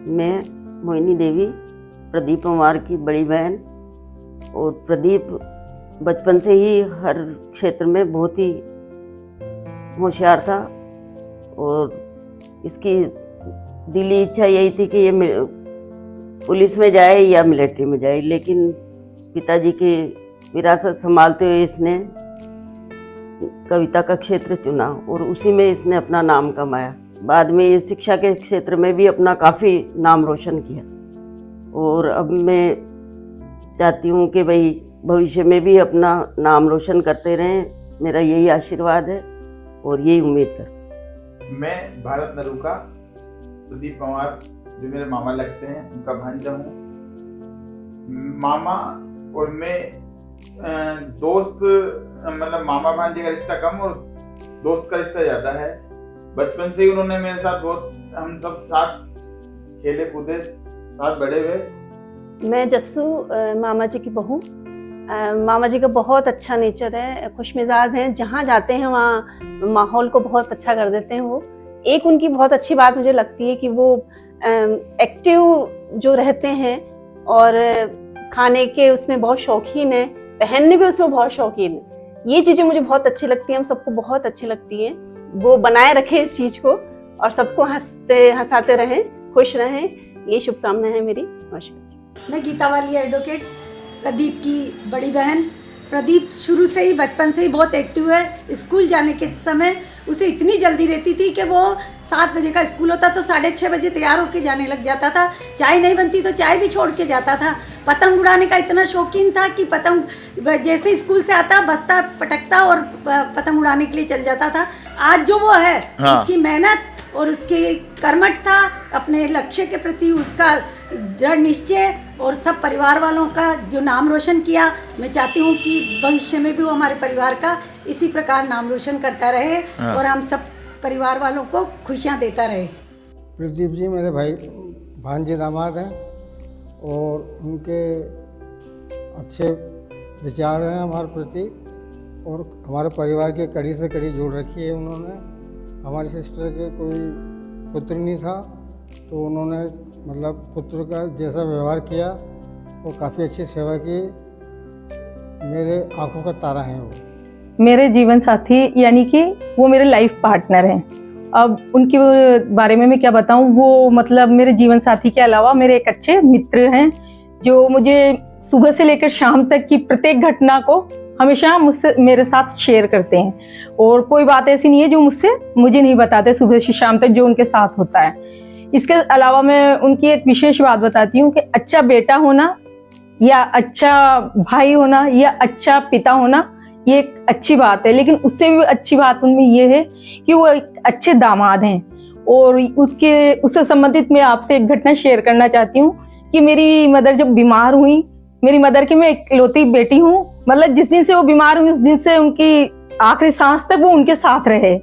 मैं मोहिनी देवी, प्रदीप पंवार की बड़ी बहन। और प्रदीप बचपन से ही हर क्षेत्र में बहुत ही होशियार था और इसकी दिली इच्छा यही थी कि ये पुलिस में जाए या मिलिट्री में जाए, लेकिन पिताजी की विरासत संभालते हुए इसने कविता का क्षेत्र चुना और उसी में इसने अपना नाम कमाया। बाद में ये शिक्षा के क्षेत्र में भी अपना काफ़ी नाम रोशन किया और अब मैं चाहती हूँ कि भाई भविष्य में भी अपना नाम रोशन करते रहें। मेरा यही आशीर्वाद है और यही उम्मीद करती हूँ। मैं भारत नरूका प्रदीप पंवार, जो मेरे मामा लगते हैं, उनका भांजा हूँ। मामा और मैं दोस्त, मतलब मामा भांजे का रिश्ता कम और दोस्त का रिश्ता ज़्यादा है। बचपन से ही उन्होंने मेरे साथ बहुत, हम सब साथ खेले कूदे, साथ बड़े हुए। मैं जस्सू, मामा जी की बहू। मामा जी का बहुत अच्छा नेचर है, खुश मिजाज हैं, जहाँ जाते हैं वहाँ माहौल को बहुत अच्छा कर देते हैं वो। एक उनकी बहुत अच्छी बात मुझे लगती है कि वो एक्टिव जो रहते हैं और खाने के उसमें बहुत शौकीन है, पहनने भी उसमें बहुत शौकीन है। ये चीज़ें मुझे बहुत अच्छी लगती हैं, हम सबको बहुत अच्छी लगती हैं। वो बनाए रखें इस चीज़ को और सबको हंसाते रहें, खुश रहें, ये शुभकामनाएं है मेरी। नमस्कार। मैं गीता वाली एडवोकेट, प्रदीप की बड़ी बहन। प्रदीप शुरू से ही, बचपन से ही बहुत एक्टिव है। स्कूल जाने के समय उसे इतनी जल्दी रहती थी कि वो 7 बजे का स्कूल होता तो 6:30 बजे तैयार होकर जाने लग जाता था। चाय नहीं बनती तो चाय भी छोड़ के जाता था। पतंग उड़ाने का इतना शौकीन था कि पतंग जैसे स्कूल से आता बस्ता पटकता और पतंग उड़ाने के लिए चल जाता था। आज जो वो है, उसकी मेहनत और उसकी कर्मठता, अपने लक्ष्य के प्रति उसका दृढ़ निश्चय और सब परिवार वालों का जो नाम रोशन किया, मैं चाहती हूँ कि भविष्य में भी वो हमारे परिवार का इसी प्रकार नाम रोशन करता रहे और हम सब परिवार वालों को खुशियाँ देता रहे। प्रदीप जी मेरे भाई भांजे दामाद हैं और उनके अच्छे विचार हैं हमारे प्रति और हमारे परिवार की कड़ी से कड़ी जोड़ रखी है उन्होंने। हमारी सिस्टर के कोई पुत्र नहीं था तो उन्होंने मतलब पुत्र का जैसा व्यवहार किया और काफ़ी अच्छी सेवा की। मेरे आंखों का तारा हैं वो। मेरे जीवन साथी यानी कि वो मेरे लाइफ पार्टनर हैं। अब उनके बारे में मैं क्या बताऊं, वो मतलब मेरे जीवन साथी के अलावा मेरे एक अच्छे मित्र हैं जो मुझे सुबह से लेकर शाम तक की प्रत्येक घटना को हमेशा मुझसे मेरे साथ शेयर करते हैं और कोई बात ऐसी नहीं है जो मुझे नहीं बताते सुबह से शाम तक जो उनके साथ होता है। इसके अलावा मैं उनकी एक विशेष बात बताती हूँ कि अच्छा बेटा होना या अच्छा भाई होना या अच्छा पिता होना ये एक अच्छी बात है, लेकिन उससे भी अच्छी बात उनमें ये है कि वो एक अच्छे दामाद हैं। और उससे संबंधित मैं आपसे एक घटना शेयर करना चाहती हूँ कि मेरी मदर जब बीमार हुई, मेरी मदर की मैं इकलौती बेटी हूँ, मतलब जिस दिन से वो बीमार हुई उस दिन से उनकी आखिरी सांस तक वो उनके साथ रहे।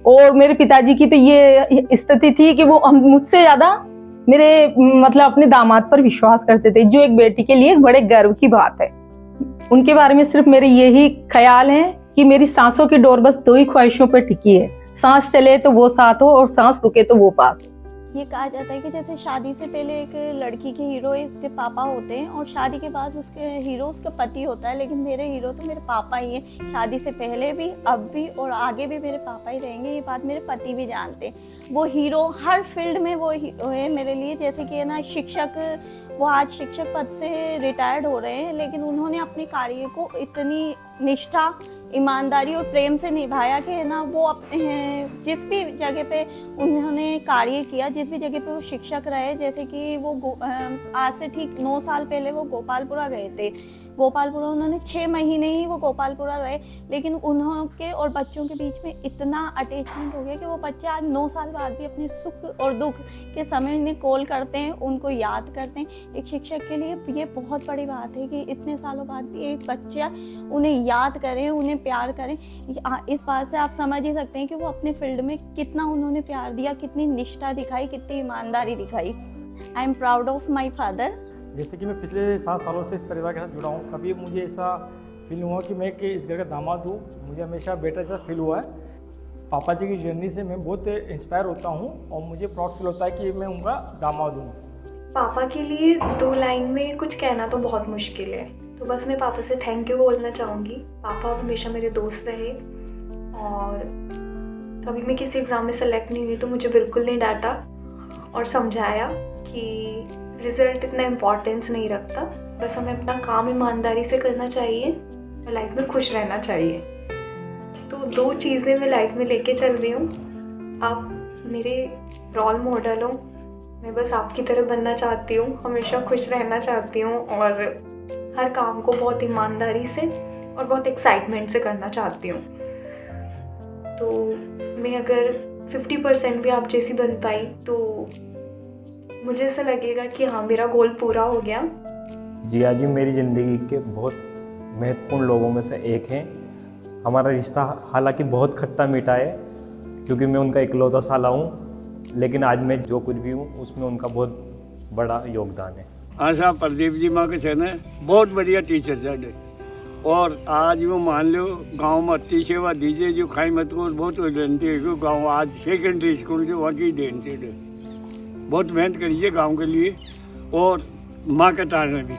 और मेरे पिताजी की तो ये स्थिति थी कि वो मुझसे ज्यादा मेरे मतलब अपने दामाद पर विश्वास करते थे, जो एक बेटी के लिए बड़े गर्व की बात है। उनके बारे में सिर्फ मेरे यही ख्याल है कि मेरी सांसों की डोर बस 2 ही ख्वाहिशों पर टिकी है, सांस चले तो वो साथ हो और सांस रुके तो वो पास। ये कहा जाता है कि जैसे शादी से पहले एक लड़की के हीरो उसके पापा होते हैं और शादी के बाद उसके हीरो उसका पति होता है, लेकिन मेरे हीरो तो मेरे पापा ही हैं। शादी से पहले भी, अब भी और आगे भी मेरे पापा ही रहेंगे, ये बात मेरे पति भी जानते हैं। वो हीरो हर फील्ड में वो है मेरे लिए। जैसे कि ना शिक्षक, वो आज शिक्षक पद से रिटायर्ड हो रहे हैं, लेकिन उन्होंने अपने कार्य को इतनी निष्ठा, ईमानदारी और प्रेम से निभाया कि है ना, वो अपने जिस भी जगह पे उन्होंने कार्य किया, जिस भी जगह पे वो शिक्षक रहे, जैसे कि वो आज से ठीक 9 साल पहले वो गोपालपुरा गए थे। गोपालपुरा उन्होंने 6 महीने ही वो गोपालपुरा रहे, लेकिन उन्होंने और बच्चों के बीच में इतना अटैचमेंट हो गया कि वो बच्चे आज 9 साल बाद भी अपने सुख और दुख के समय उन्हें कॉल करते हैं, उनको याद करते हैं। एक शिक्षक के लिए ये बहुत बड़ी बात है कि इतने सालों बाद भी एक बच्चा उन्हें याद करें, उन्हें प्यार करें। इस बात से आप समझ ही सकते हैं कि वो अपने फील्ड में कितना उन्होंने प्यार दिया, कितनी निष्ठा दिखाई, कितनी ईमानदारी दिखाई। I am proud of my father. जैसे कि मैं पिछले 7 सालों से इस परिवार के साथ जुड़ा हूँ, कभी मुझे ऐसा फील हुआ कि मैं इस घर का दामाद हूँ। मुझे हमेशा बेटा जैसा फील हुआ है। पापा जी की जर्नी से मैं बहुत इंस्पायर होता हूँ और मुझे प्राउड फील होता है कि मैं उनका दामाद हूँ। पापा के लिए 2 लाइन में कुछ कहना तो बहुत मुश्किल है, तो बस मैं पापा से थैंक यू बोलना चाहूँगी। पापा हमेशा मेरे दोस्त रहे और कभी मैं किसी एग्ज़ाम में सेलेक्ट नहीं हुई तो मुझे बिल्कुल नहीं डांटा और समझाया कि रिज़ल्ट इतना इम्पोर्टेंस नहीं रखता, बस हमें अपना काम ईमानदारी से करना चाहिए और लाइफ में खुश रहना चाहिए। तो 2 चीज़ें मैं लाइफ में लेके चल रही हूँ। आप मेरे रोल मॉडल हो, मैं बस आपकी तरह बनना चाहती हूँ, हमेशा खुश रहना चाहती हूँ और हर काम को बहुत ईमानदारी से और बहुत एक्साइटमेंट से करना चाहती हूँ। तो मैं अगर 50% भी आप जैसी बन पाई तो मुझे ऐसा लगेगा कि हाँ, मेरा गोल पूरा हो गया। जिया जी मेरी ज़िंदगी के बहुत महत्वपूर्ण लोगों में से एक हैं। हमारा रिश्ता हालांकि बहुत खट्टा मीठा है क्योंकि मैं उनका इकलौता साला हूँ, लेकिन आज मैं जो कुछ भी हूँ उसमें उनका बहुत बड़ा योगदान है। हाँ साहब, प्रदीप जी माँ के छे बहुत बढ़िया टीचर साढ़े, और आज वो मान लो गांव में अति सेवा दीजिए जो खाई मत को बहुत विनती है। गांव आज सेकेंडरी स्कूल जो वाकई देन से बहुत मेहनत करिए गांव के लिए और माँ के तारने भी।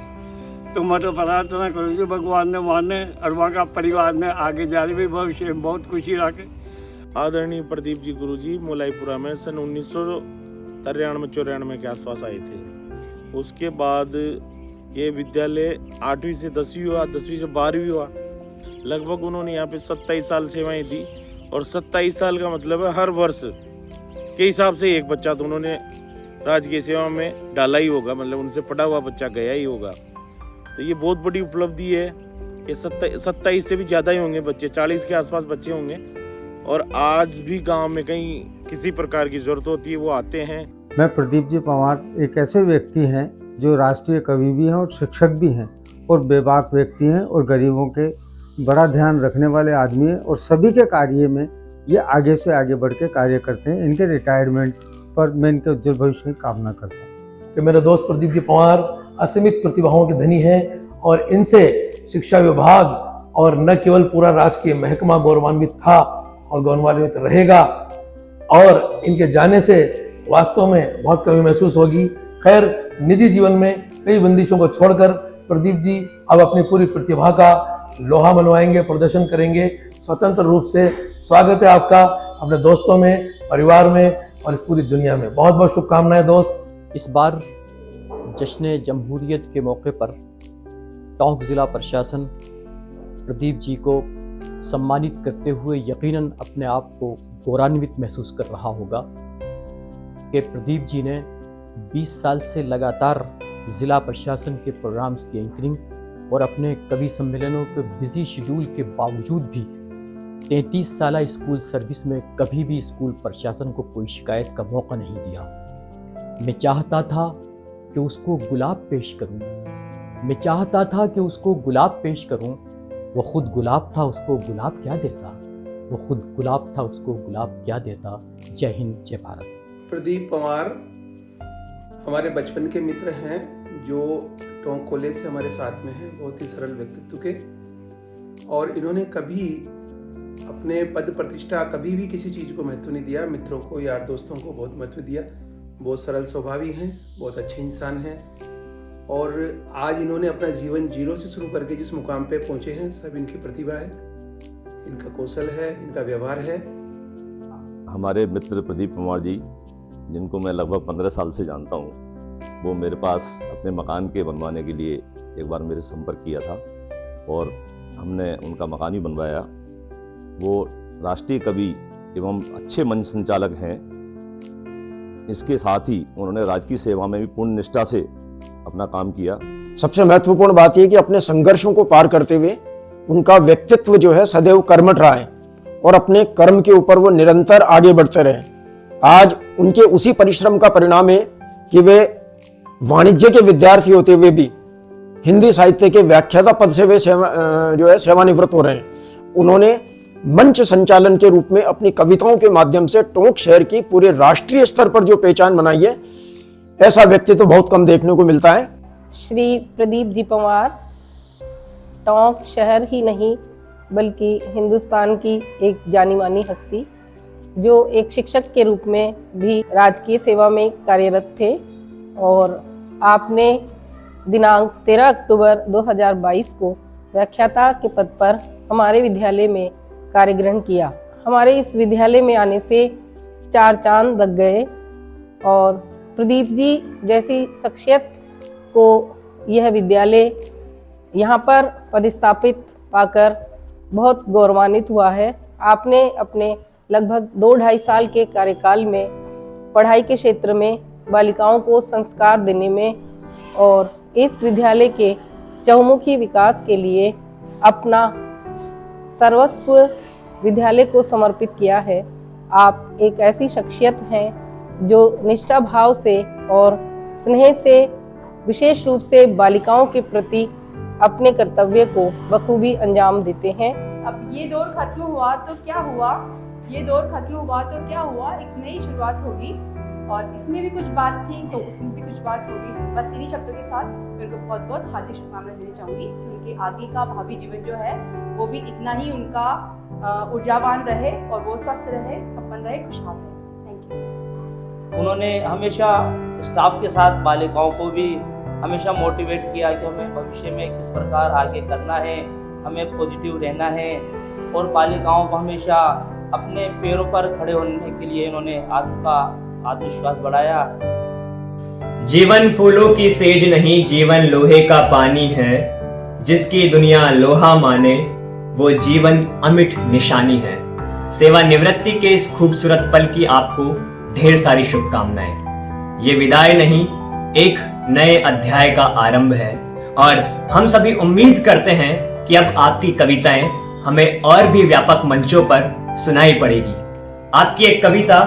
तो मैं तो प्रार्थना करूँगी भगवान ने माने और वहाँ का परिवार ने आगे जा रहे भी भविष्य में बहुत खुशी रखे। आदरणीय प्रदीप जी गुरुजी मोलाईपुरा में सन 1993-94 के आसपास आए थे। उसके बाद ये विद्यालय 8वीं से 10वीं हुआ, 10वीं से 12वीं हुआ। लगभग उन्होंने यहाँ पे 27 साल सेवाएं दी और 27 साल का मतलब है हर वर्ष के हिसाब से एक बच्चा तो उन्होंने राजकीय सेवा में डाला ही होगा, मतलब उनसे पढ़ा हुआ बच्चा गया ही होगा। तो ये बहुत बड़ी उपलब्धि है कि 27 से भी ज़्यादा ही होंगे बच्चे, 40 के आसपास बच्चे होंगे। और आज भी गांव में कहीं किसी प्रकार की ज़रूरत होती है वो आते हैं। मैं प्रदीप जी पंवार एक ऐसे व्यक्ति हैं जो राष्ट्रीय कवि भी हैं और शिक्षक भी हैं और बेबाक व्यक्ति हैं और गरीबों के बड़ा ध्यान रखने वाले आदमी हैं और सभी के कार्य में ये आगे से आगे बढ़ के कार्य करते हैं। इनके रिटायरमेंट पर मैं इनके उज्जवल भविष्य की कामना करता हूँ। कि मेरे दोस्त प्रदीप जी पंवार असीमित प्रतिभाओं के धनी हैं और इनसे शिक्षा विभाग और न केवल पूरा राजकीय महकमा गौरवान्वित था और गौरवान्वित रहेगा, और इनके जाने से वास्तव में बहुत कमी महसूस होगी। खैर, निजी जीवन में कई बंदिशों को छोड़कर प्रदीप जी अब अपनी पूरी प्रतिभा का लोहा मनवाएंगे, प्रदर्शन करेंगे स्वतंत्र रूप से। स्वागत है आपका अपने दोस्तों में, परिवार में और इस पूरी दुनिया में। बहुत बहुत शुभकामनाएं दोस्त। इस बार जश्न जमहूरियत के मौके पर टोंक ज़िला प्रशासन प्रदीप जी को सम्मानित करते हुए यकीनन अपने आप को गौरवान्वित महसूस कर रहा होगा कि प्रदीप जी ने 20 साल से लगातार ज़िला प्रशासन के प्रोग्राम्स की एंकरिंग और अपने कवि सम्मेलनों के बिजी शेड्यूल के बावजूद भी 33 साल स्कूल सर्विस में कभी भी स्कूल प्रशासन को कोई शिकायत का मौका नहीं दिया। मैं चाहता था कि उसको गुलाब पेश करूं, मैं चाहता था कि उसको गुलाब पेश करूं। वो खुद गुलाब था, उसको गुलाब क्या देता, वो खुद गुलाब था, उसको गुलाब क्या देता। जय हिंद, जय भारत। प्रदीप पंवार हमारे बचपन के मित्र हैं जो टोंक कॉलेज से हमारे साथ में हैं, बहुत ही सरल व्यक्तित्व के, और इन्होंने कभी अपने पद प्रतिष्ठा कभी भी किसी चीज़ को महत्व नहीं दिया। मित्रों को, यार दोस्तों को बहुत महत्व दिया। बहुत सरल स्वभावी हैं, बहुत अच्छे इंसान हैं, और आज इन्होंने अपना जीवन जीरो से शुरू करके जिस मुकाम पे पहुंचे हैं सब इनकी प्रतिभा है, इनका कौशल है, इनका व्यवहार है। हमारे मित्र प्रदीप पंवार जी, जिनको मैं लगभग 15 साल से जानता हूँ, वो मेरे पास अपने मकान के बनवाने के लिए एक बार मेरे संपर्क किया था और हमने उनका मकान भी बनवाया। वो राष्ट्रीय कवि एवं अच्छे मंच संचालक हैं। इसके साथ ही उन्होंने राजकीय सेवा में भी पूर्ण निष्ठा से अपना काम किया। सबसे महत्वपूर्ण बात यह कि अपने संघर्षों को पार करते हुए उनका व्यक्तित्व जो है सदैव कर्मठ रहा है और अपने कर्म के ऊपर वो निरंतर आगे बढ़ते रहे। आज उनके उसी परिश्रम का परिणाम है कि वे वाणिज्य के विद्यार्थी होते हुए भी हिंदी साहित्य के व्याख्याता पद से वे सेवानिवृत्त हो रहे हैं। उन्होंने मंच संचालन के रूप में अपनी कविताओं के माध्यम से टोंक शहर की पूरे राष्ट्रीय स्तर पर जो पहचान बनाई है, ऐसा व्यक्ति तो बहुत कम देखने को मिलता है। श्री प्रदीप जी पंवार टोंक शहर ही नहीं बल्कि हिंदुस्तान की एक जानी मानी हस्ती, जो एक शिक्षक के रूप में भी राजकीय सेवा में कार्यरत थे और आपने दिनांक 13 अक्टूबर 2022 को व्याख्याता के पद पर हमारे विद्यालय में कार्य ग्रहण किया। हमारे इस विद्यालय में आने से 4 चांद लग गए और प्रदीप जी जैसी शख्सियत को यह विद्यालय यहाँ पर पदस्थापित पाकर बहुत गौरवान्वित हुआ है। आपने अपने लगभग 2-2.5 साल के कार्यकाल में पढ़ाई के क्षेत्र में बालिकाओं को संस्कार देने में और इस विद्यालय के चहुमुखी विकास के लिए अपना सर्वस्व विद्यालय को समर्पित किया है। आप एक ऐसी शख्सियत हैं जो निष्ठा भाव से और स्नेह से विशेष रूप से बालिकाओं के प्रति अपने कर्तव्य को बखूबी अंजाम देते हैं। अब ये दौर खत्म हुआ तो क्या हुआ, ये दौर खत्म हुआ तो क्या हुआ, एक नई शुरुआत होगी और इसमें भी कुछ बात थी तो उसमें भी कुछ बात होगी। बस इन्हीं शब्दों के साथ मेरे को बहुत बहुत हार्दिक शुभकामनाएं देनी चाहूँगी कि उनके आगे का भावी जीवन जो है वो भी इतना ही उनका ऊर्जावान रहे और वो स्वस्थ रहे, संपन्न रहे, खुशहाल रहे। Thank you. उन्होंने हमेशा स्टाफ के साथ बालिकाओं को भी हमेशा मोटिवेट किया कि हमें भविष्य में किस प्रकार आगे करना है, हमें पॉजिटिव रहना है और बालिकाओं को हमेशा अपने पैरों पर खड़े होने के लिए इन्होंने आत्मविश्वास बढ़ाया। जीवन फूलों की सेज नहीं, जीवन लोहे का पानी है। जिसकी दुनिया लोहा माने वो जीवन अमिट निशानी है। सेवानिवृत्ति के इस खूबसूरत पल की आपको ढेर सारी शुभकामनाएं। ये विदाई नहीं, एक नए अध्याय का आरंभ है और हम सभी उम्मीद करते हैं कि अब आपकी कविताएं हमें और भी व्यापक मंचों पर सुनाई पड़ेगी। आपकी एक कविता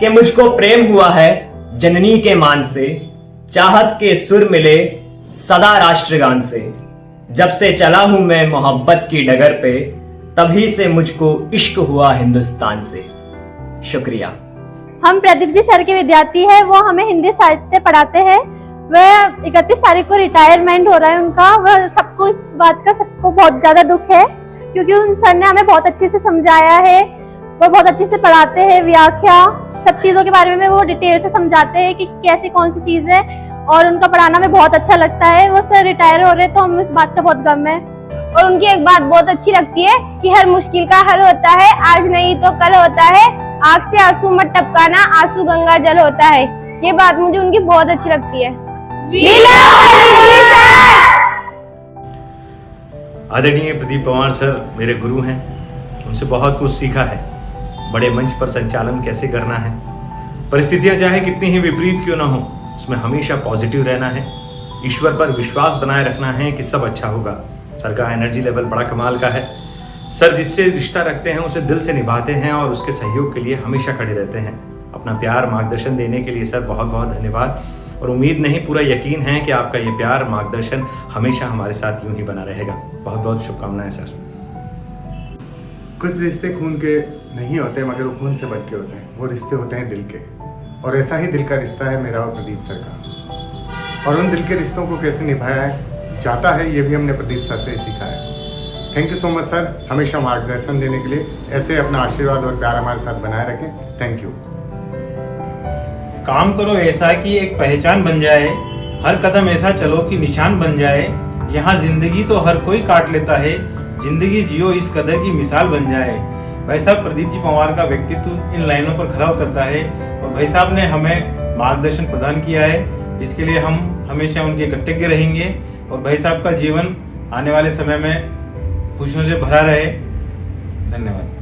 कि मुझको प्रेम हुआ है जननी के मान से, चाहत के सुर मिले सदा राष्ट्रगान से। जब से चला हूं मैं मोहब्बत की डगर पे, तभी से मुझको इश्क हुआ हिंदुस्तान से। शुक्रिया। हम प्रदीप जी सर के विद्यार्थी हैं, वो हमें हिंदी साहित्य पढ़ाते हैं। वह 31 तारीख को रिटायरमेंट हो रहा है उनका। वह सबको इस बात का सबको बहुत ज्यादा दुख है क्योंकि उन सर ने हमें बहुत अच्छे से समझाया है। वो बहुत अच्छे से पढ़ाते हैं, व्याख्या सब चीज़ों के बारे में वो डिटेल से समझाते हैं कि कैसे कौन सी चीज़ है और उनका पढ़ाना हमें बहुत अच्छा लगता है। वो सर रिटायर हो रहे हैं तो हमें इस बात का बहुत गम है। और उनकी एक बात बहुत अच्छी लगती है कि हर मुश्किल का हल होता है, आज नहीं तो कल होता है। आँख से आंसू मत टपकाना, आंसू गंगा जल होता है। ये बात मुझे उनकी बहुत अच्छी लगती है। आदरणीय प्रदीप पंवार सर मेरे गुरु हैं, उनसे बहुत कुछ सीखा है। बड़े मंच पर संचालन कैसे करना है, परिस्थितियां चाहे कितनी ही विपरीत क्यों ना हो, उसमें हमेशा पॉजिटिव रहना है, ईश्वर पर विश्वास बनाए रखना है कि सब अच्छा होगा। सर का एनर्जी लेवल बड़ा कमाल का है। सर जिससे रिश्ता रखते हैं उसे दिल से निभाते हैं और उसके सहयोग के लिए हमेशा खड़े रहते हैं। अपना प्यार मार्गदर्शन देने के लिए सर बहुत बहुत धन्यवाद और उम्मीद नहीं पूरा यकीन है कि आपका ये प्यार मार्गदर्शन हमेशा हमारे साथ यूं ही बना रहेगा। बहुत बहुत शुभकामनाएं सर। कुछ रिश्ते खून के नहीं होते मगर वो खून से बढ़ के होते हैं। वो रिश्ते होते हैं दिल के और ऐसा ही दिल का रिश्ता है मेरा और प्रदीप सर का। और उन दिल के रिश्तों को कैसे निभाया जाता है ये भी हमने प्रदीप सर से सीखा है। Thank you so much sir, हमेशा मार्गदर्शन देने के लिए ऐसे अपना आशीर्वाद और प्यार हमारे साथ बनाए रखें। Thank you. काम करो ऐसा कि एक पहचान बन जाए, हर कदम ऐसा चलो कि निशान बन जाए। यहाँ जिंदगी तो हर कोई काट लेता है, जिंदगी जियो इस कदर की मिसाल बन जाए। भाई साहब प्रदीप जी पंवार का व्यक्तित्व इन लाइनों पर खरा उतरता है और भाई साहब ने हमें मार्गदर्शन प्रदान किया है, जिसके लिए हम हमेशा उनके कृतज्ञ रहेंगे। और भाई साहब का जीवन आने वाले समय में खुशियों से भरा रहे। धन्यवाद।